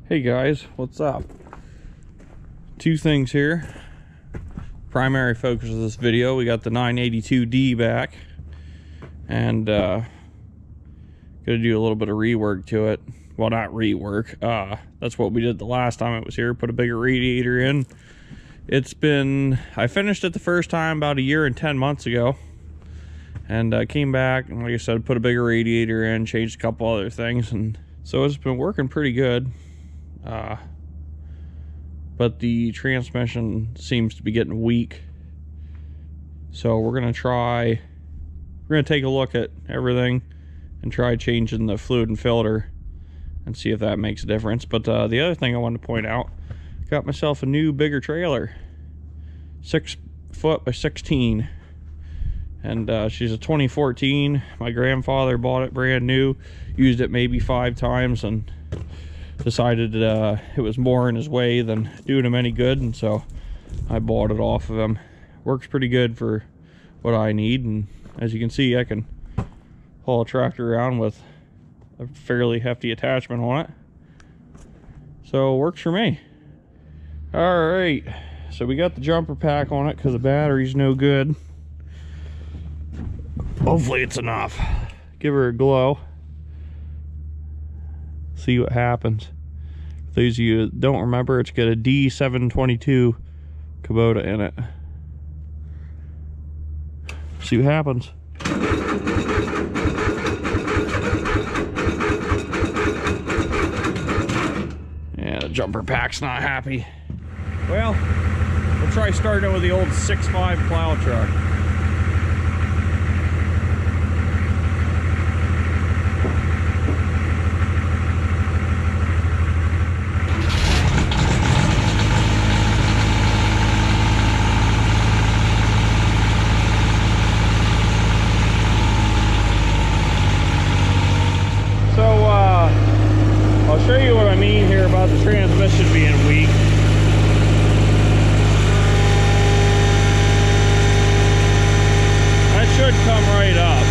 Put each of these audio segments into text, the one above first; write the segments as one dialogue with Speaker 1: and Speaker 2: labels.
Speaker 1: Hey guys, what's up? Two things here. Primary focus of this video, we got the 982D back, and gonna do a little bit of rework to it. Well, not rework, that's what we did the last time it was here, put a bigger radiator in. I finished it the first time about 1 year and 10 months ago, and I came back and, like I said, put a bigger radiator in, changed a couple other things, and so it's been working pretty good. But the transmission seems to be getting weak, so we're gonna take a look at everything and try changing the fluid and filter and see if that makes a difference. But the other thing I wanted to point out, got myself a new bigger trailer, 6 foot by 16, and she's a 2014. My grandfather bought it brand new, used it maybe 5 times, and decided it was more in his way than doing him any good, and so I bought it off of him. Works pretty good for what I need, and as you can see, I can haul a tractor around with a fairly hefty attachment on it, so it works for me. All right, so we got the jumper pack on it because the battery's no good. Hopefully it's enough. Give her a glow, see what happens. For those of you that don't remember, it's got a D722 Kubota in it. See what happens. Yeah, the jumper pack's not happy. Well, we'll try starting with the old 6.5 plow truck. I'll show you what I mean here about the transmission being weak. That should come right up.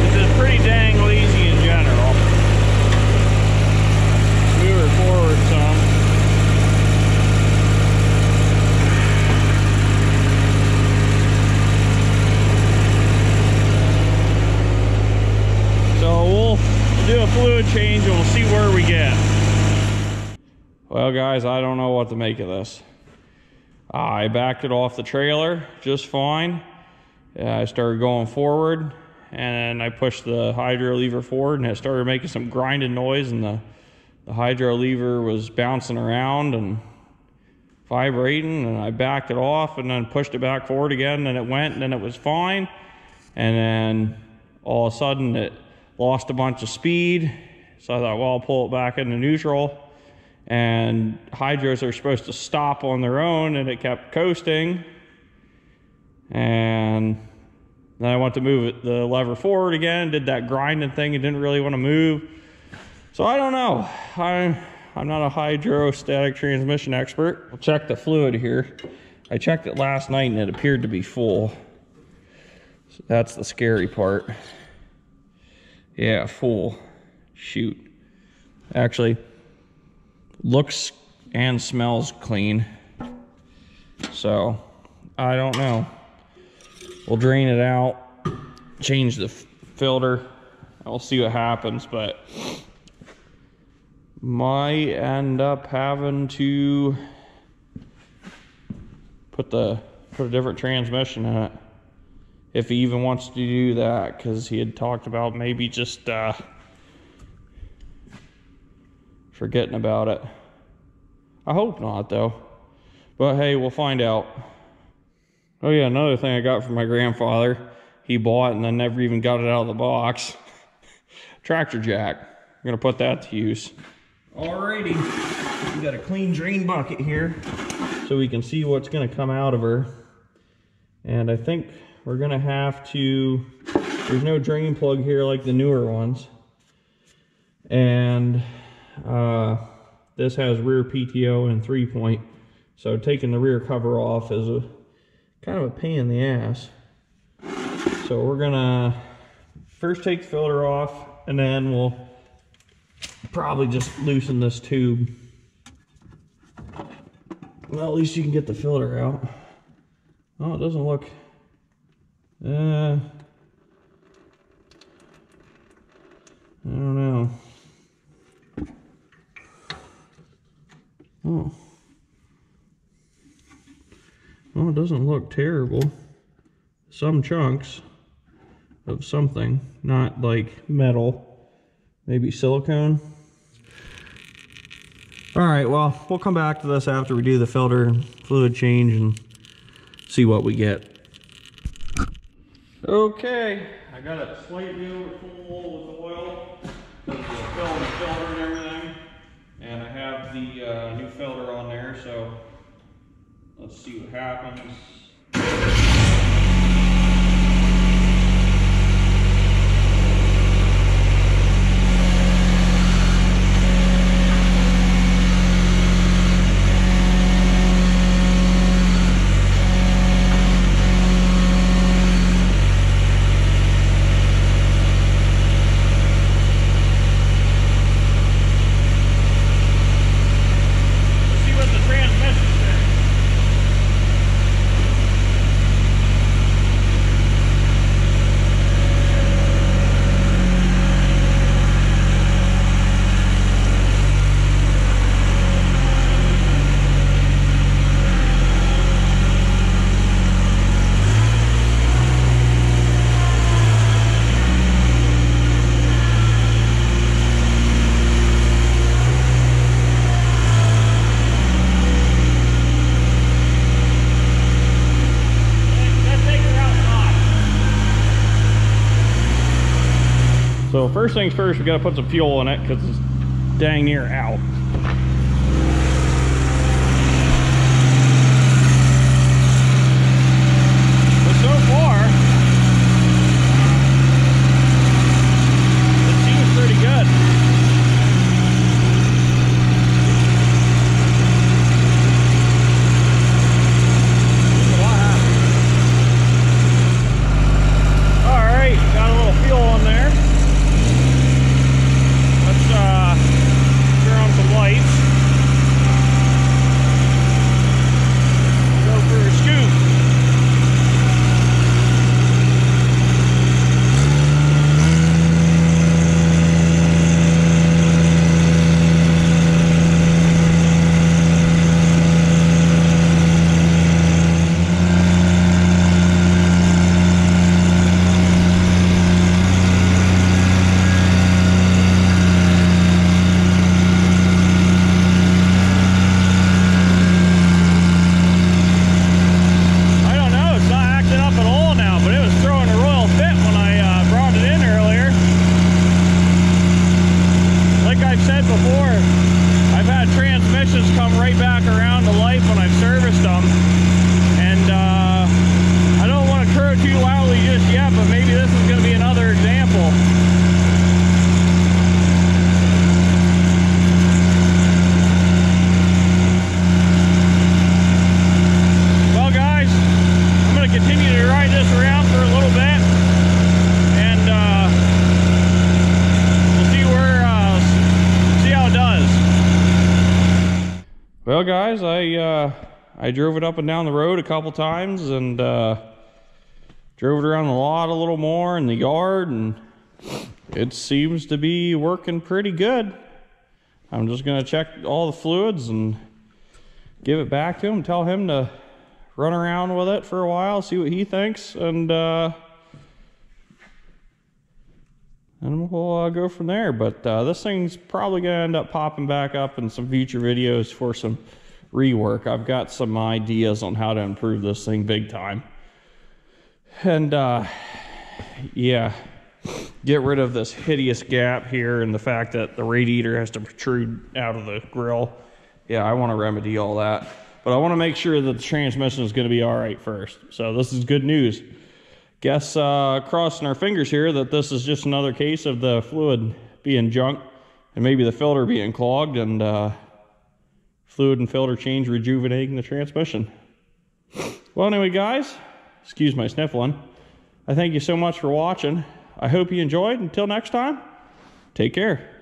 Speaker 1: This is pretty dang lazy in general. Move her forward some. Do a fluid change and we'll see where we get. Well guys, I don't know what to make of this. I backed it off the trailer just fine. I started going forward and I pushed the hydro lever forward and it started making some grinding noise, and the hydro lever was bouncing around and vibrating, and I backed it off and then pushed it back forward again, and it went, and then it was fine, and then all of a sudden it lost a bunch of speed. So I thought, well, I'll pull it back into neutral, and hydros are supposed to stop on their own, and it kept coasting. And then I went to move the lever forward again, did that grinding thing, and didn't really want to move. So I don't know. I'm not a hydrostatic transmission expert. We'll check the fluid here. I checked it last night and it appeared to be full. So that's the scary part. Yeah, full. Shoot. Actually, looks and smells clean. So, I don't know. We'll drain it out, change the filter, and we'll see what happens, but might end up having to put a different transmission in it. If he even wants to do that, because he had talked about maybe just forgetting about it. I hope not, though. But hey, we'll find out. Oh yeah, another thing I got from my grandfather, he bought and then never even got it out of the box. Tractor jack. I'm gonna put that to use. Alrighty, we got a clean drain bucket here so we can see what's gonna come out of her. And I think we're gonna have to, there's no drain plug here like the newer ones. And this has rear PTO and 3-point. So taking the rear cover off is kind of a pain in the ass. So we're gonna first take the filter off, and then we'll probably just loosen this tube. Well, at least you can get the filter out. Oh, it doesn't look... I don't know. Oh. Well, it doesn't look terrible. Some chunks of something, not like metal, maybe silicone. All right, well, we'll come back to this after we do the filter and fluid change and see what we get. Okay, I got it slightly over full with oil, because of the fill and filter and everything, and I have the new filter on there, so let's see what happens. So first things first, we gotta put some fuel in it because it's dang near out. But so far, it seems pretty good. All right, got a little fuel in there. Turn on some lights. Go for a scoop. Come right back around to life when I've serviced them, and I don't want to crow too loudly just yet, but maybe this is going to be another example. Well guys, I'm going to continue to ride this around for a little bit, and we'll see see how it does. Well guys, I drove it up and down the road a couple times, and drove it around the lot a little more in the yard, and it seems to be working pretty good. I'm just gonna check all the fluids and give it back to him, tell him to run around with it for a while, see what he thinks, and we'll go from there. But this thing's probably gonna end up popping back up in some future videos for some rework. I've got some ideas on how to improve this thing big time. And yeah, get rid of this hideous gap here and the fact that the radiator has to protrude out of the grill. Yeah, I want to remedy all that, but I want to make sure that the transmission is going to be all right first. So this is good news. Guess crossing our fingers here that this is just another case of the fluid being junk and maybe the filter being clogged, and fluid and filter change rejuvenating the transmission. Well, anyway guys, excuse my sniffling. I thank you so much for watching. I hope you enjoyed. Until next time, take care.